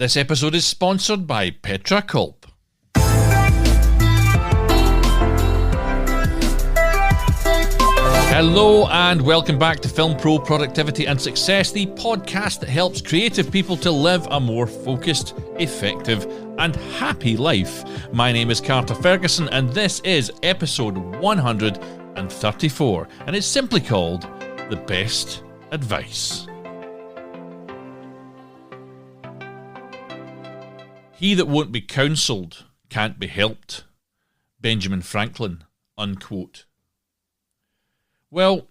This episode is sponsored by Petra Culp. Hello and welcome back to Film Pro Productivity and Success, the podcast that helps creative people to live a more focused, effective and happy life. My name is Carter Ferguson and this is episode 134 and it's simply called The Best Advice. He that won't be counselled can't be helped. Benjamin Franklin, unquote. Well,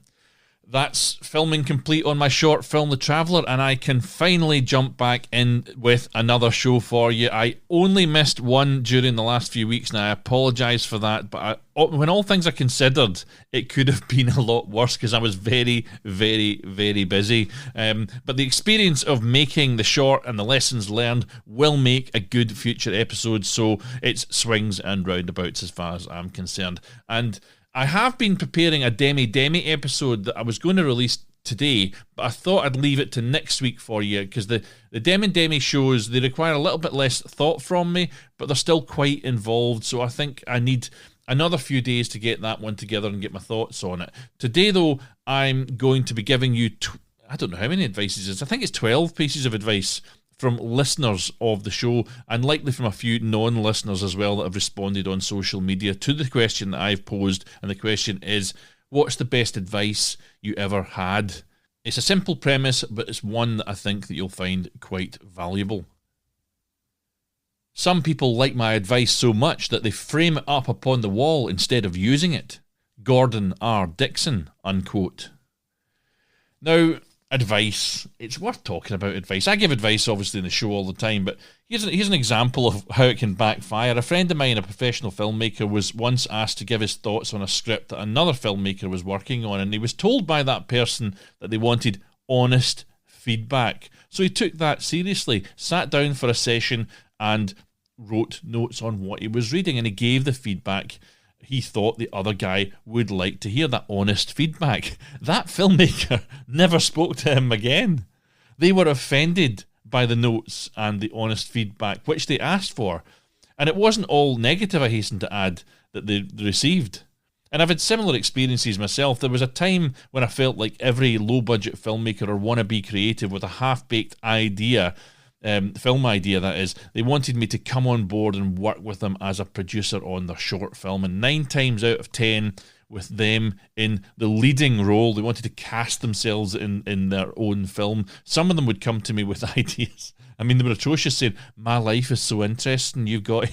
that's filming complete on my short film, The Traveller, and I can finally jump back in with another show for you. I only missed one during the last few weeks, and I apologise for that, but when all things are considered, it could have been a lot worse because I was very, very, very busy. But the experience of making the short and the lessons learned will make a good future episode, so it's swings and roundabouts as far as I'm concerned. And I have been preparing a Demi episode that I was going to release today, but I thought I'd leave it to next week for you because the Demi shows, they require a little bit less thought from me, but they're still quite involved, so I think I need another few days to get that one together and get my thoughts on it. Today, though, I'm going to be giving you, I don't know how many advices it is, I think it's 12 pieces of advice from listeners of the show and likely from a few non-listeners as well that have responded on social media to the question that I've posed. And the question is, what's the best advice you ever had? It's a simple premise, but it's one that I think that you'll find quite valuable. Some people like my advice so much that they frame it up upon the wall instead of using it. Gordon R. Dickson, unquote. Now, advice. It's worth talking about advice. I give advice, obviously, in the show all the time, but here's an example of how it can backfire. A friend of mine, a professional filmmaker, was once asked to give his thoughts on a script that another filmmaker was working on, and he was told by that person that they wanted honest feedback. So he took that seriously, sat down for a session, and wrote notes on what he was reading, and he gave the feedback he thought the other guy would like to hear, that honest feedback. That filmmaker never spoke to him again. They were offended by the notes and the honest feedback which they asked for. And it wasn't all negative, I hasten to add, that they received. And I've had similar experiences myself. There was a time when I felt like every low-budget filmmaker or wannabe creative with a half-baked idea, film idea that is, they wanted me to come on board and work with them as a producer on their short film, and 9 times out of 10 with them in the leading role, they wanted to cast themselves in their own film. Some of them would come to me with ideas. I mean, they were atrocious, saying, my life is so interesting, you've got to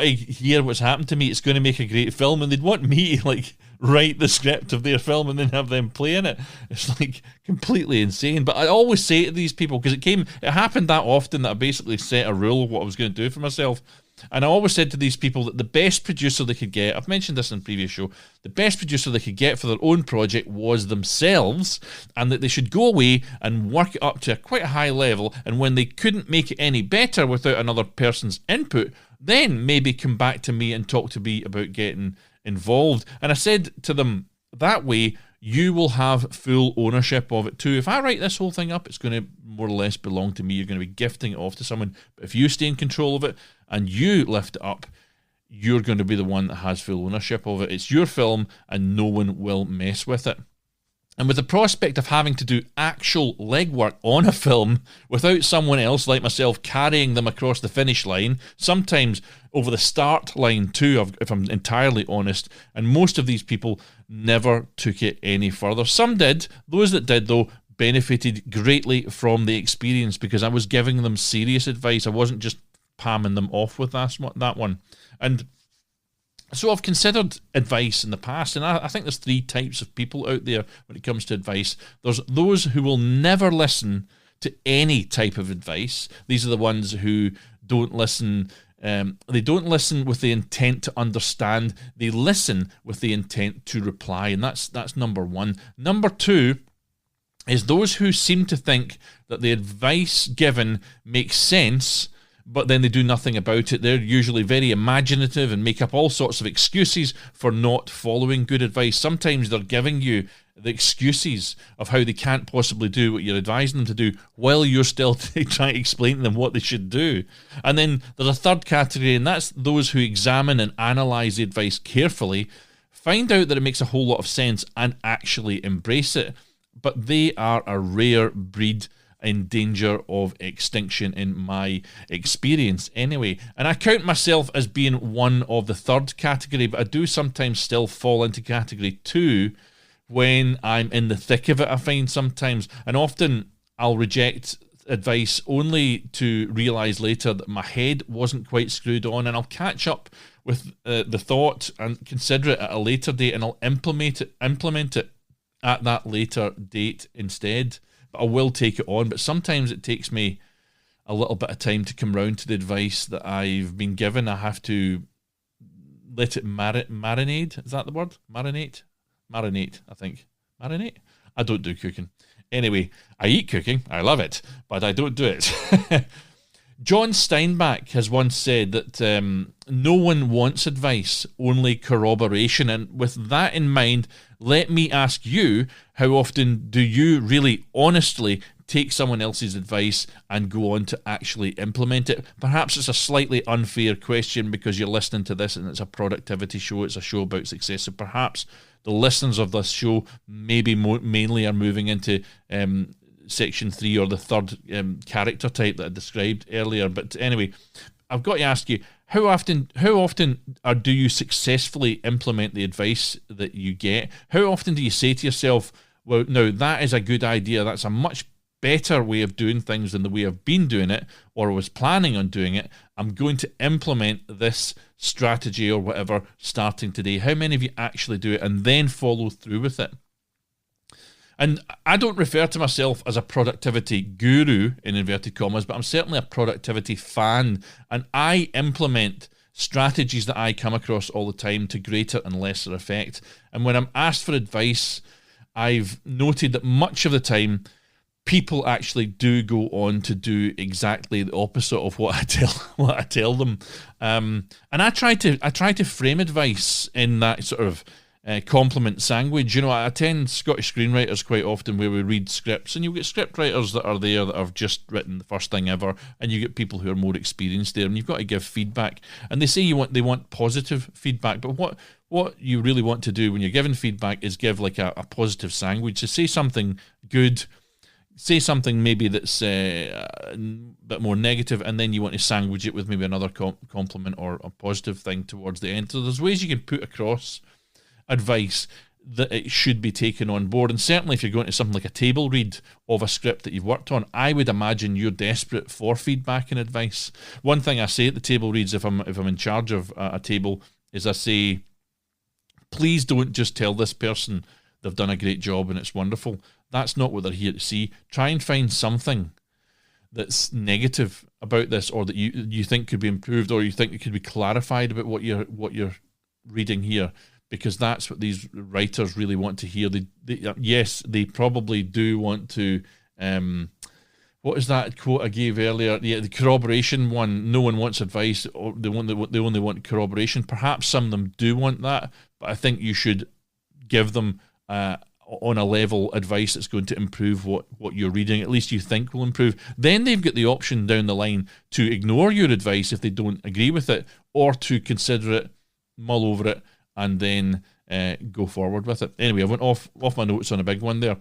hear what's happened to me, it's going to make a great film. And they'd want me to write the script of their film and then have them play in it. It's completely insane. But I always say to these people, because it happened that often that I basically set a rule of what I was going to do for myself. And I always said to these people that the best producer they could get, I've mentioned this in a previous show, the best producer they could get for their own project was themselves, and that they should go away and work it up to quite a high level, and when they couldn't make it any better without another person's input, then maybe come back to me and talk to me about getting involved. And I said to them, that way you will have full ownership of it too. If I write this whole thing up, it's going to more or less belong to me. You're going to be gifting it off to someone. But if you stay in control of it and you lift it up, you're going to be the one that has full ownership of it. It's your film and no one will mess with it. And with the prospect of having to do actual legwork on a film without someone else like myself carrying them across the finish line, sometimes over the start line too, if I'm entirely honest, and most of these people never took it any further. Some did. Those that did, though, benefited greatly from the experience because I was giving them serious advice. I wasn't just palming them off with that one. And so I've considered advice in the past, and I think there's 3 types of people out there when it comes to advice. There's those who will never listen to any type of advice. These are the ones who don't listen. They don't listen with the intent to understand. They listen with the intent to reply, and that's number 1. Number 2 is those who seem to think that the advice given makes sense, but then they do nothing about it. They're usually very imaginative and make up all sorts of excuses for not following good advice. Sometimes they're giving you the excuses of how they can't possibly do what you're advising them to do while you're still trying to explain to them what they should do. And then there's a third category, and that's those who examine and analyse the advice carefully, find out that it makes a whole lot of sense and actually embrace it. But they are a rare breed in danger of extinction in my experience anyway. And I count myself as being one of the third category, but I do sometimes still fall into category 2 when I'm in the thick of it, I find sometimes. And often I'll reject advice only to realise later that my head wasn't quite screwed on, and I'll catch up with the thought and consider it at a later date, and I'll implement it at that later date instead. But I will take it on. But sometimes it takes me a little bit of time to come round to the advice that I've been given. I have to let it marinate. Is that the word? Marinate, I think. Marinate? I don't do cooking. Anyway, I eat cooking. I love it, but I don't do it. John Steinbeck has once said that no one wants advice, only corroboration. And with that in mind, let me ask you, how often do you really honestly take someone else's advice and go on to actually implement it? Perhaps it's a slightly unfair question because you're listening to this and it's a productivity show, it's a show about success. So perhaps the listeners of this show maybe mainly are moving into section 3 or the third character type that I described earlier. But anyway, I've got to ask you, how often do you successfully implement the advice that you get? How often do you say to yourself, well, no, that is a good idea, that's a much better way of doing things than the way I've been doing it or was planning on doing it. I'm going to implement this strategy or whatever starting today. How many of you actually do it and then follow through with it? And I don't refer to myself as a productivity guru, in inverted commas, but I'm certainly a productivity fan, and I implement strategies that I come across all the time to greater and lesser effect. And when I'm asked for advice, I've noted that much of the time, people actually do go on to do exactly the opposite of what I tell them. And I try to frame advice in that sort of compliment sandwich. You know, I attend Scottish screenwriters quite often where we read scripts, and you get script writers that are there that have just written the first thing ever, and you get people who are more experienced there, and you've got to give feedback. And they say they want positive feedback, but what you really want to do when you're giving feedback is give like a positive sandwich. So say something good, say something maybe that's a bit more negative, and then you want to sandwich it with maybe another compliment or a positive thing towards the end. So there's ways you can put across advice that it should be taken on board. And certainly if you're going to something like a table read of a script that you've worked on, I would imagine you're desperate for feedback and advice. One thing I say at the table reads, if I'm in charge of a table, is I say, please don't just tell this person they've done a great job and it's wonderful. That's not what they're here to see. Try and find something that's negative about this, or that you think could be improved, or you think it could be clarified about what you're reading here, because that's what these writers really want to hear. Yes, they probably do want to. What is that quote I gave earlier? Yeah, the corroboration one. No one wants advice, or they only want corroboration. Perhaps some of them do want that, but I think you should give them on a level advice that's going to improve what you're reading, at least you think will improve. Then they've got the option down the line to ignore your advice if they don't agree with it, or to consider it, mull over it, and then go forward with it. Anyway, I went off my notes on a big one there.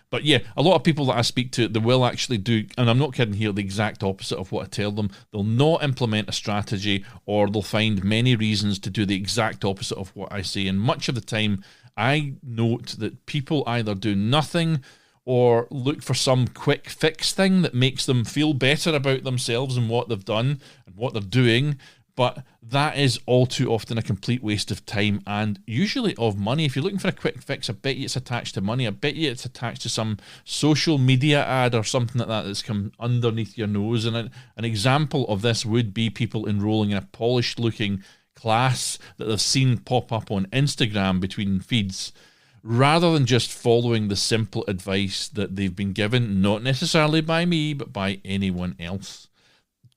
But yeah, a lot of people that I speak to, they will actually do, and I'm not kidding here, the exact opposite of what I tell them. They'll not implement a strategy, or they'll find many reasons to do the exact opposite of what I say. And much of the time, I note that people either do nothing or look for some quick fix thing that makes them feel better about themselves and what they've done and what they're doing. But that is all too often a complete waste of time and usually of money. If you're looking for a quick fix, I bet you it's attached to money. I bet you it's attached to some social media ad or something like that that's come underneath your nose. And an example of this would be people enrolling in a polished-looking class that they've seen pop up on Instagram between feeds, rather than just following the simple advice that they've been given, not necessarily by me, but by anyone else.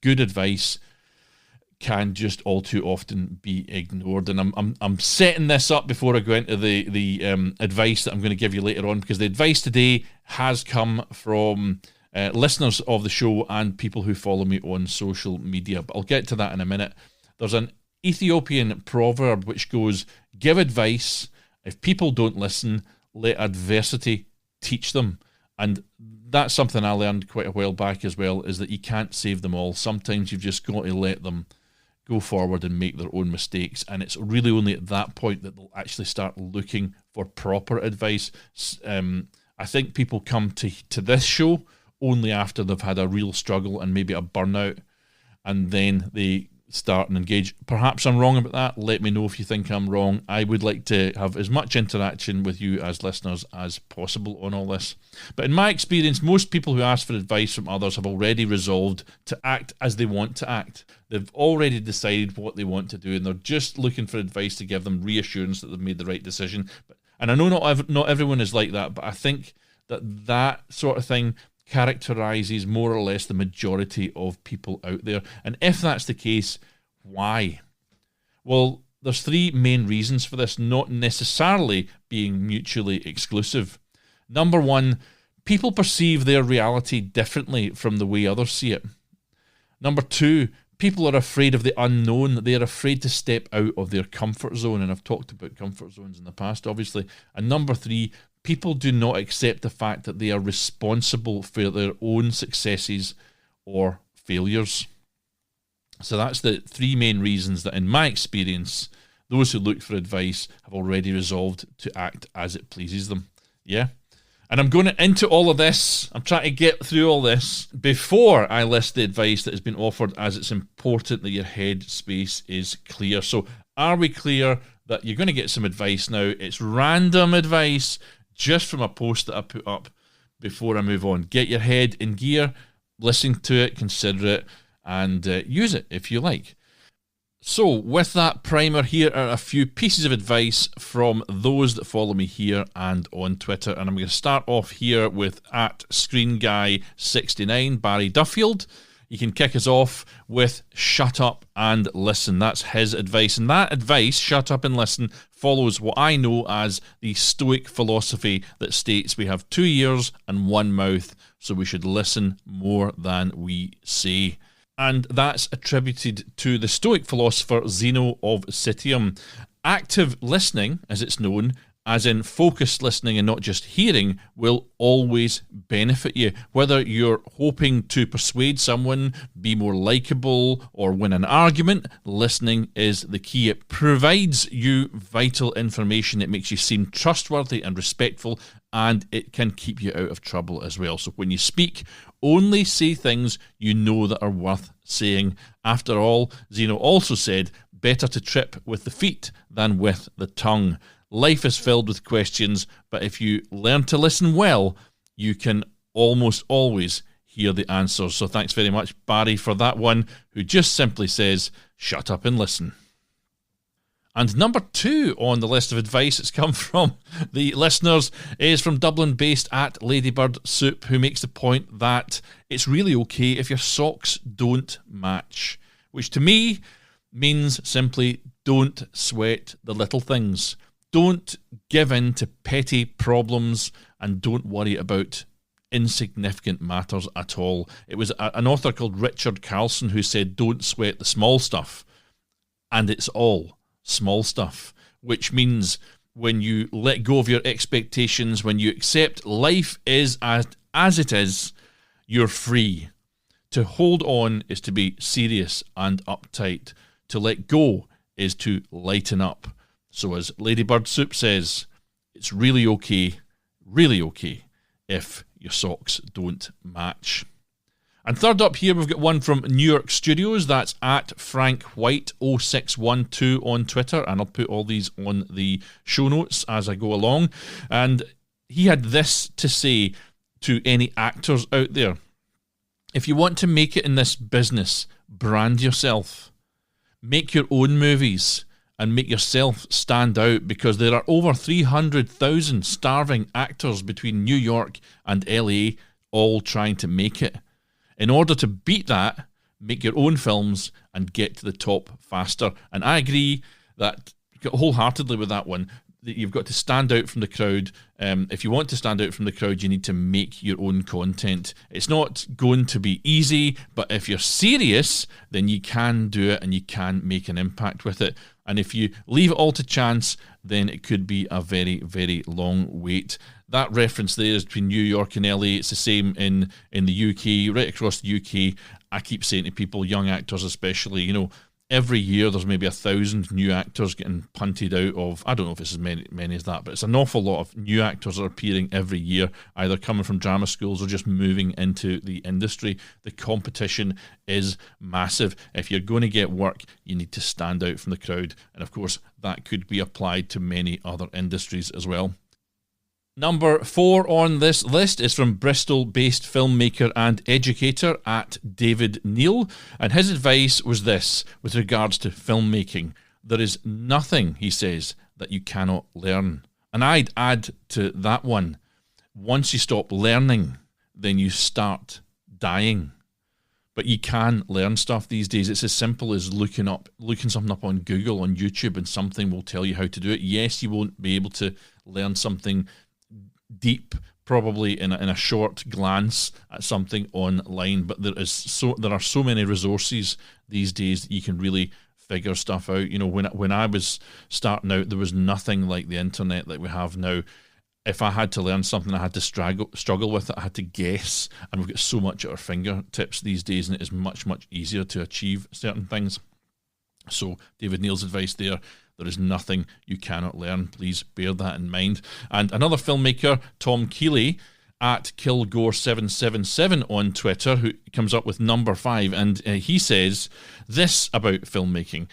Good advice can just all too often be ignored. And I'm setting this up before I go into the advice that I'm going to give you later on, because the advice today has come from listeners of the show and people who follow me on social media. But I'll get to that in a minute. There's an Ethiopian proverb which goes, give advice. If people don't listen, let adversity teach them. And that's something I learned quite a while back as well, is that you can't save them all. Sometimes you've just got to let them go forward and make their own mistakes. And it's really only at that point that they'll actually start looking for proper advice. I think people come to this show only after they've had a real struggle and maybe a burnout, and then they start and engage. Perhaps I'm wrong about that. Let me know if you think I'm wrong. I would like to have as much interaction with you as listeners as possible on all this. But in my experience, most people who ask for advice from others have already resolved to act as they want to act. They've already decided what they want to do, and they're just looking for advice to give them reassurance that they've made the right decision. And I know not everyone is like that, but I think that sort of thing characterizes more or less the majority of people out there. And if that's the case, why? Well, there's three main reasons for this, not necessarily being mutually exclusive. Number one, people perceive their reality differently from the way others see it. Number two, people are afraid of the unknown. They are afraid to step out of their comfort zone. And I've talked about comfort zones in the past, obviously. And number three, people do not accept the fact that they are responsible for their own successes or failures. So that's the three main reasons that, in my experience, those who look for advice have already resolved to act as it pleases them. Yeah? And I'm going into all of this. I'm trying to get through all this before I list the advice that has been offered, as it's important that your head space is clear. So are we clear that you're going to get some advice now? It's random advice, just from a post that I put up before I move on. Get your head in gear, listen to it, consider it, and use it if you like. So with that primer, here are a few pieces of advice from those that follow me here and on Twitter. And I'm going to start off here with @ScreenGuy69, Barry Duffield. You can kick us off with shut up and listen. That's his advice. And that advice, shut up and listen, follows what I know as the Stoic philosophy that states we have 2 ears and 1 mouth, so we should listen more than we say. And that's attributed to the Stoic philosopher Zeno of Citium. Active listening, as it's known, as in focused listening and not just hearing, will always benefit you. Whether you're hoping to persuade someone, be more likable, or win an argument, listening is the key. It provides you vital information. It makes you seem trustworthy and respectful, and it can keep you out of trouble as well. So when you speak, only say things you know that are worth saying. After all, Zeno also said, better to trip with the feet than with the tongue. Life is filled with questions, but if you learn to listen well, you can almost always hear the answers. So thanks very much, Barry, for that one, who just simply says, shut up and listen. And number 2 on the list of advice that's come from the listeners is from Dublin-based @Ladybird Soup, who makes the point that it's really okay if your socks don't match, which to me means simply don't sweat the little things. Don't give in to petty problems, and don't worry about insignificant matters at all. It was an author called Richard Carlson who said, don't sweat the small stuff. And it's all small stuff, which means when you let go of your expectations, when you accept life is as it is, you're free. To hold on is to be serious and uptight. To let go is to lighten up. So as Ladybird Soup says, it's really okay if your socks don't match. And third up here, we've got one from New York Studios. That's @FrankWhite0612 on Twitter. And I'll put all these on the show notes as I go along. And he had this to say to any actors out there. If you want to make it in this business, brand yourself. Make your own movies and make yourself stand out, because there are over 300,000 starving actors between New York and LA, all trying to make it. In order to beat that, make your own films, and get to the top faster. And I agree that wholeheartedly with that one, that you've got to stand out from the crowd. If you want to stand out from the crowd, you need to make your own content. It's not going to be easy, but if you're serious, then you can do it and you can make an impact with it. And if you leave it all to chance, then it could be a very, very long wait. That reference there is between New York and LA. It's the same in the UK, right across the UK. I keep saying to people, young actors especially, you know, every year there's maybe 1,000 new actors getting punted out of, I don't know if it's as many as that, but it's an awful lot of new actors that are appearing every year, either coming from drama schools or just moving into the industry. The competition is massive. If you're going to get work, you need to stand out from the crowd. And of course, that could be applied to many other industries as well. Number 4 on this list is from Bristol-based filmmaker and educator at David Neal, and his advice was this with regards to filmmaking. There is nothing, he says, that you cannot learn. And I'd add to that one, once you stop learning, then you start dying. But you can learn stuff these days. It's as simple as looking something up on Google, on YouTube, and something will tell you how to do it. Yes, you won't be able to learn something deep probably in a short glance at something online, but there are so many resources these days that you can really figure stuff out. You know, when I was starting out, there was nothing like the internet that we have now. If I had to learn something, I had to struggle with it. I had to guess, and we've got so much at our fingertips these days, and it is much, much easier to achieve certain things. So David Neal's advice there is nothing you cannot learn. Please bear that in mind. And another filmmaker, Tom Keeley, at Kilgore777 on Twitter, who comes up with number 5, and he says this about filmmaking: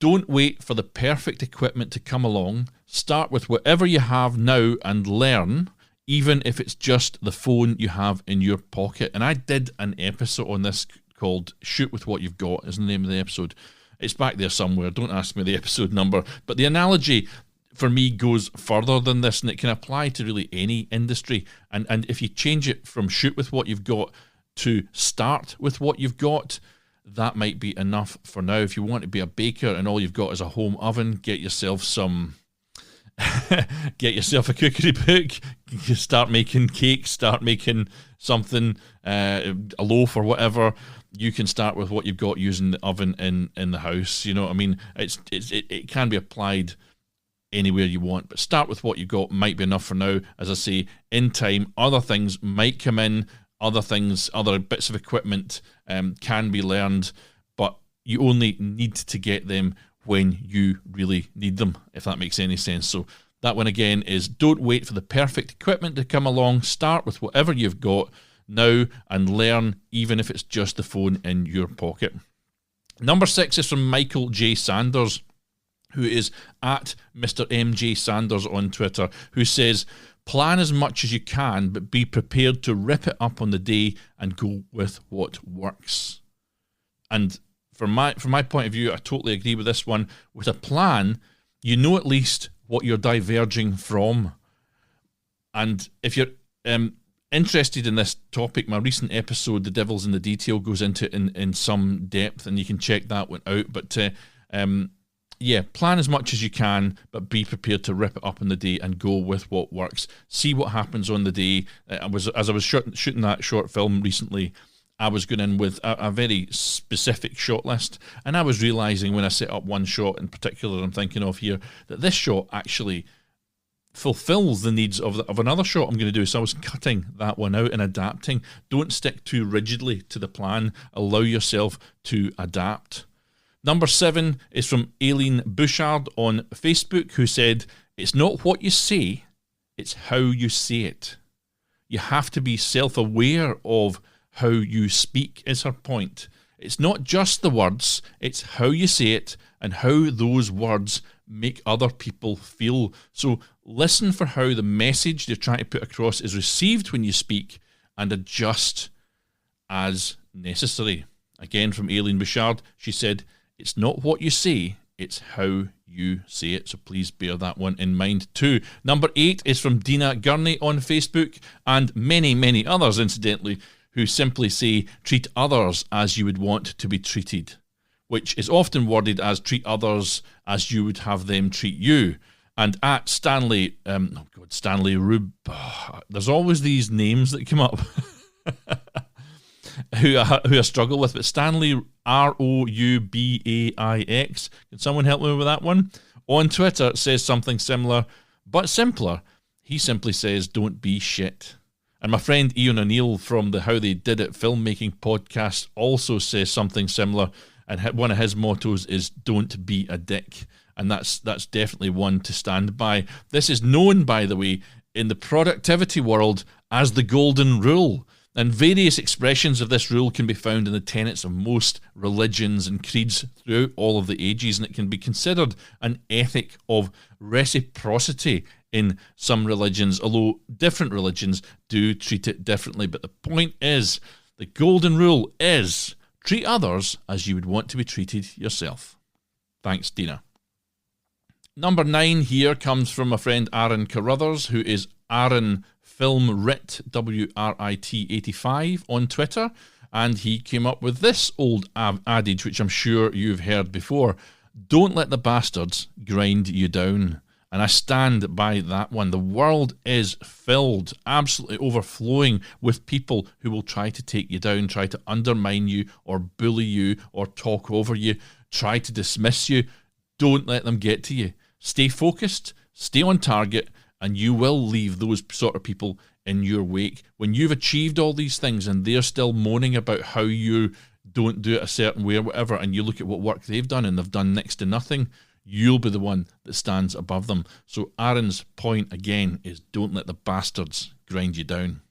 don't wait for the perfect equipment to come along. Start with whatever you have now and learn, even if it's just the phone you have in your pocket. And I did an episode on this called Shoot With What You've Got, is the name of the episode. It's back there somewhere. Don't ask me the episode number. But the analogy for me goes further than this, and it can apply to really any industry. And if you change it from shoot with what you've got to start with what you've got, that might be enough for now. If you want to be a baker and all you've got is a home oven, get yourself a cookery book, start making cakes, start making something, a loaf or whatever. You can start with what you've got using the oven in the house. You know what I mean? It can be applied anywhere you want, but start with what you've got might be enough for now. As I say, in time, other things might come in, other bits of equipment can be learned, but you only need to get them when you really need them, if that makes any sense. So that one again is, don't wait for the perfect equipment to come along. Start with whatever you've got now and learn, even if it's just the phone in your pocket. Number 6 is from Michael J. Sanders, who is at Mr. MJ Sanders on Twitter, who says, plan as much as you can, but be prepared to rip it up on the day and go with what works. And from my point of view, I totally agree with this one. With a plan, you know at least what you're diverging from. And if you're interested in this topic, my recent episode, The Devil's in the Detail, goes into it in some depth, and you can check that one out. But plan as much as you can, but be prepared to rip it up on the day and go with what works. See what happens on the day. As I was shooting that short film recently, I was going in with a very specific shot list, and I was realising when I set up one shot in particular I'm thinking of here, that this shot actually fulfills the needs of another shot I'm going to do. So I was cutting that one out and adapting. Don't stick too rigidly to the plan. Allow yourself to adapt. Number 7 is from Aileen Bouchard on Facebook, who said, it's not what you say, it's how you say it. You have to be self-aware of how you speak, is her point. It's not just the words, it's how you say it and how those words make other people feel. So listen for how the message you're trying to put across is received when you speak, and adjust as necessary. Again, from Aileen Bouchard, she said, it's not what you say, it's how you say it. So please bear that one in mind too. Number 8 is from Dina Gurney on Facebook, and many, many others, incidentally, who simply say, treat others as you would want to be treated, which is often worded as treat others as you would have them treat you. And at Stanley, Stanley Rub, there's always these names that come up who I struggle with, but Stanley Roubaix, can someone help me with that one? On Twitter says something similar, but simpler. He simply says, don't be shit. And my friend Ian O'Neill from the How They Did It filmmaking podcast also says something similar, and one of his mottos is don't be a dick. And that's definitely one to stand by. This is known, by the way, in the productivity world as the golden rule. And various expressions of this rule can be found in the tenets of most religions and creeds throughout all of the ages, and it can be considered an ethic of reciprocity in some religions, although different religions do treat it differently. But the point is, the golden rule is treat others as you would want to be treated yourself. Thanks, Dina. Number 9 here comes from my friend Aaron Carruthers, who is Aaron Filmrit, WRIT 85 on Twitter, and he came up with this old adage, which I'm sure you've heard before. Don't let the bastards grind you down. And I stand by that one. The world is filled, absolutely overflowing with people who will try to take you down, try to undermine you or bully you or talk over you, try to dismiss you. Don't let them get to you. Stay focused, stay on target, and you will leave those sort of people in your wake. When you've achieved all these things and they're still moaning about how you don't do it a certain way or whatever, and you look at what work they've done and they've done next to nothing, you'll be the one that stands above them. So Aaron's point again is don't let the bastards grind you down.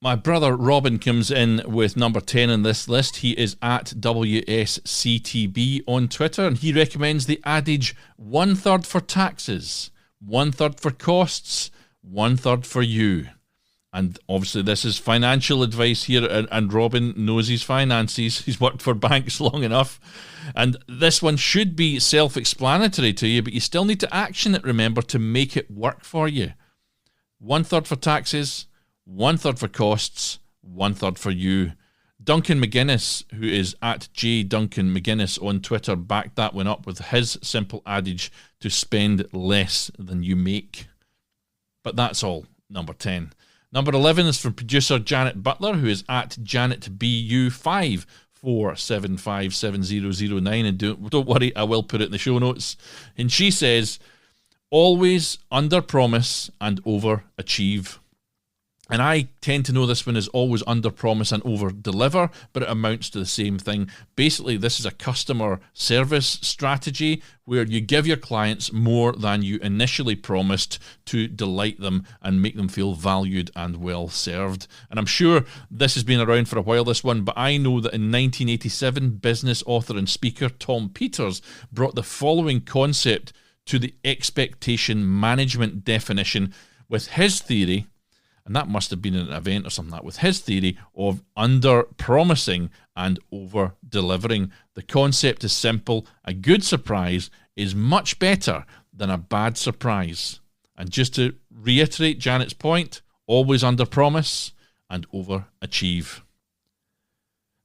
My brother Robin comes in with number 10 on this list. He is at WSCTB on Twitter, and he recommends the adage 1/3 for taxes, 1/3 for costs, 1/3 for you. And obviously this is financial advice here, and Robin knows his finances. He's worked for banks long enough. And this one should be self-explanatory to you, but you still need to action it, remember, to make it work for you. 1/3 for taxes, 1/3 for costs, 1/3 for you. Duncan McGuinness, who is at jduncan McGuinness on Twitter, backed that one up with his simple adage to spend less than you make. But that's all, number 10. Number 11 is from producer Janet Butler, who is at JanetBU547570009, and don't worry, I will put it in the show notes. And she says, always under-promise and over-achieve. And I tend to know this one is always under-promise and over-deliver, but it amounts to the same thing. Basically, this is a customer service strategy where you give your clients more than you initially promised to delight them and make them feel valued and well served. And I'm sure this has been around for a while, this one, but I know that in 1987, business author and speaker Tom Peters brought the following concept to the expectation management definition with his theory. And that must have been an event or something like that, with his theory of under-promising and over-delivering. The concept is simple. A good surprise is much better than a bad surprise. And just to reiterate Janet's point, always under-promise and over-achieve.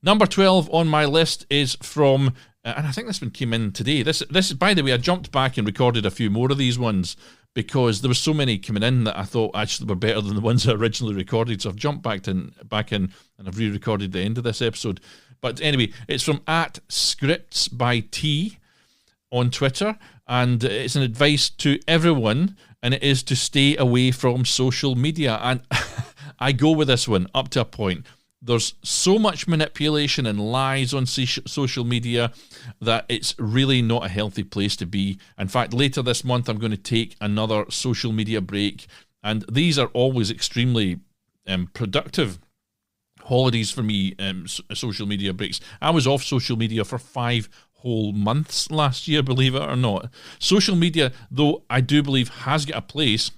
Number 12 on my list is from, and I think this one came in today. This is, by the way, I jumped back and recorded a few more of these ones, because there were so many coming in that I thought actually were better than the ones I originally recorded. So I've jumped back in and I've re-recorded the end of this episode. But anyway, it's from at Scripts by T on Twitter, and it's an advice to everyone, and it is to stay away from social media. And I go with this one up to a point. There's so much manipulation and lies on social media that it's really not a healthy place to be. In fact, later this month, I'm going to take another social media break. And these are always extremely productive holidays for me, social media breaks. I was off social media for 5 whole months last year, believe it or not. Social media, though, I do believe has got a place,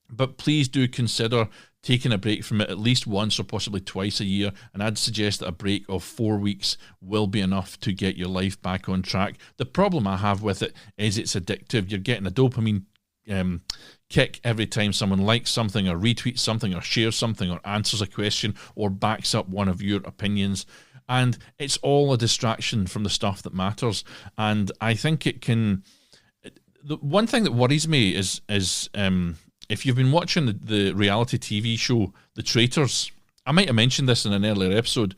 but please do consider taking a break from it at least once or possibly twice a year, and I'd suggest that a break of 4 weeks will be enough to get your life back on track. The problem I have with it is it's addictive. You're getting a dopamine kick every time someone likes something or retweets something or shares something or answers a question or backs up one of your opinions. And it's all a distraction from the stuff that matters. And I think it can... The one thing that worries me is if you've been watching the reality TV show, The Traitors, I might have mentioned this in an earlier episode,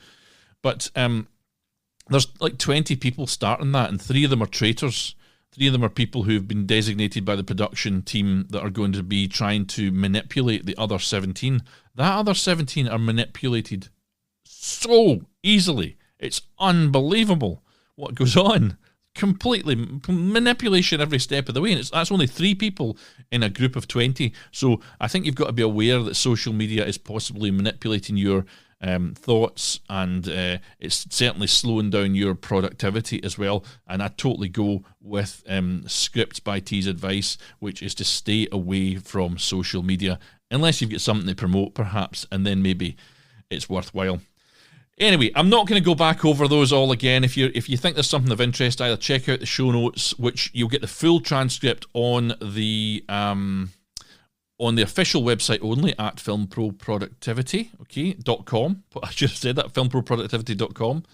but there's like 20 people starting that, and 3 of them are traitors. 3 of them are people who've been designated by the production team that are going to be trying to manipulate the other 17. That other 17 are manipulated so easily. It's unbelievable what goes on. Completely manipulation every step of the way, and that's only 3 people in a group of 20. So I think you've got to be aware that social media is possibly manipulating your thoughts, and it's certainly slowing down your productivity as well. And I totally go with Scripts by T's advice, which is to stay away from social media unless you've got something to promote, perhaps, and then maybe it's worthwhile. Anyway, I'm not going to go back over those all again. If you think there's something of interest, either check out the show notes, which you'll get the full transcript on the official website only at filmproproductivity.com. I should have said that, filmproproductivity.com.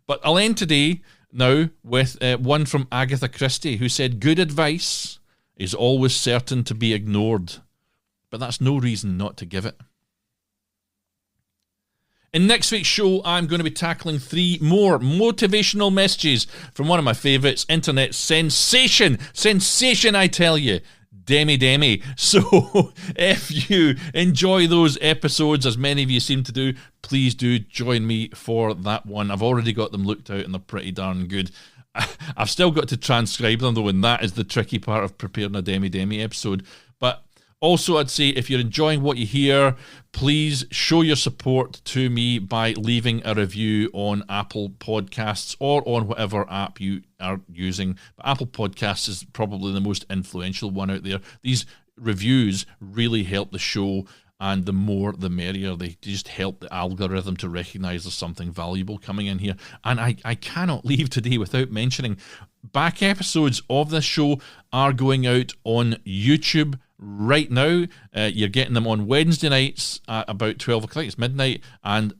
But I'll end today now with one from Agatha Christie, who said, "Good advice is always certain to be ignored, but that's no reason not to give it." In next week's show, I'm going to be tackling 3 more motivational messages from one of my favourites, internet sensation. Sensation, I tell you. Demi. So if you enjoy those episodes, as many of you seem to do, please do join me for that one. I've already got them looked out and they're pretty darn good. I've still got to transcribe them though, and that is the tricky part of preparing a Demi episode. But also, I'd say if you're enjoying what you hear, please show your support to me by leaving a review on Apple Podcasts or on whatever app you are using. But Apple Podcasts is probably the most influential one out there. These reviews really help the show, and the more the merrier. They just help the algorithm to recognize there's something valuable coming in here. And I cannot leave today without mentioning back episodes of this show are going out on YouTube right now. You're getting them on Wednesday nights at about 12 o'clock, it's midnight, and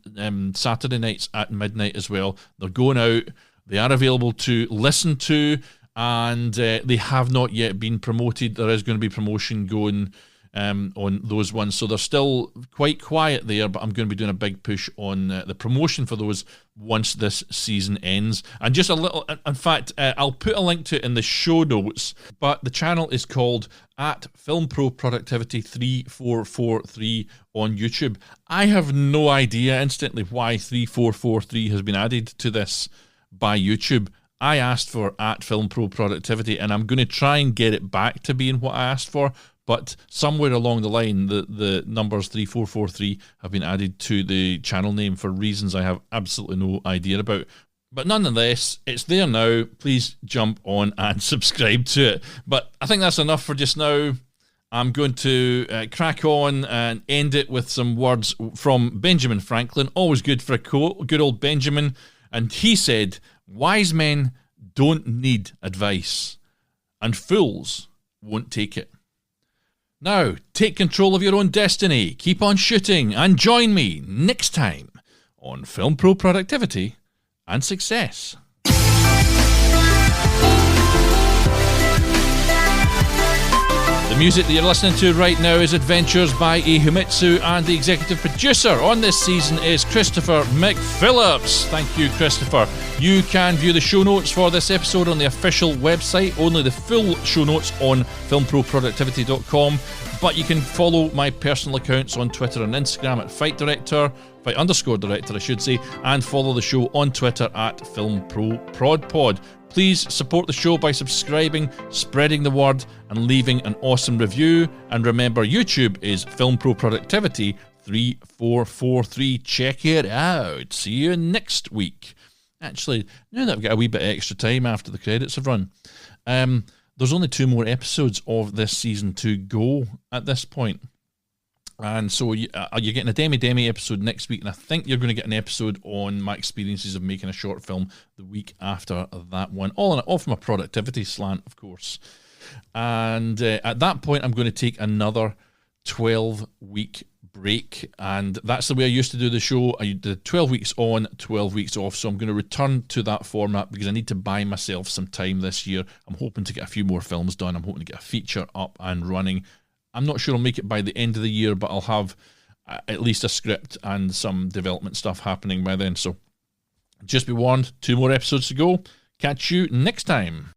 Saturday nights at midnight as well. They're going out. They are available to listen to, and they have not yet been promoted. There is going to be promotion going on those ones, so they're still quite quiet there, but I'm going to be doing a big push on the promotion for those once this season ends. And just a little, in fact, I'll put a link to it in the show notes, but the channel is called at Film Pro Productivity 3443 on YouTube. I have no idea instantly why 3443 has been added to this by YouTube. I asked for at Film Pro Productivity, and I'm going to try and get it back to being what I asked for. But somewhere along the line, the numbers 3443 have been added to the channel name for reasons I have absolutely no idea about. But nonetheless, it's there now. Please jump on and subscribe to it. But I think that's enough for just now. I'm going to crack on and end it with some words from Benjamin Franklin. Always good for a quote, good old Benjamin. And he said, "Wise men don't need advice, and fools won't take it." Now, take control of your own destiny, keep on shooting, and join me next time on Film Pro Productivity and Success. The music that you're listening to right now is Adventures by Himitsu, and the executive producer on this season is Christopher McPhillips. Thank you, Christopher. You can view the show notes for this episode on the official website, only the full show notes on filmproproductivity.com, but you can follow my personal accounts on Twitter and Instagram at Fight _director, I should say, and follow the show on Twitter at FilmProProdPod. Please support the show by subscribing, spreading the word, and leaving an awesome review. And remember, YouTube is Film Pro Productivity 3443. Check it out. See you next week. Actually, now that I've got a wee bit of extra time after the credits have run, there's only 2 more episodes of this season to go at this point. And so you're getting a Demi episode next week, and I think you're going to get an episode on my experiences of making a short film the week after that one. All from a productivity slant, of course. And at that point, I'm going to take another 12-week break. And that's the way I used to do the show. I did 12 weeks on, 12 weeks off. So I'm going to return to that format because I need to buy myself some time this year. I'm hoping to get a few more films done. I'm hoping to get a feature up and running. I'm not sure I'll make it by the end of the year, but I'll have at least a script and some development stuff happening by then. So just be warned, 2 more episodes to go. Catch you next time.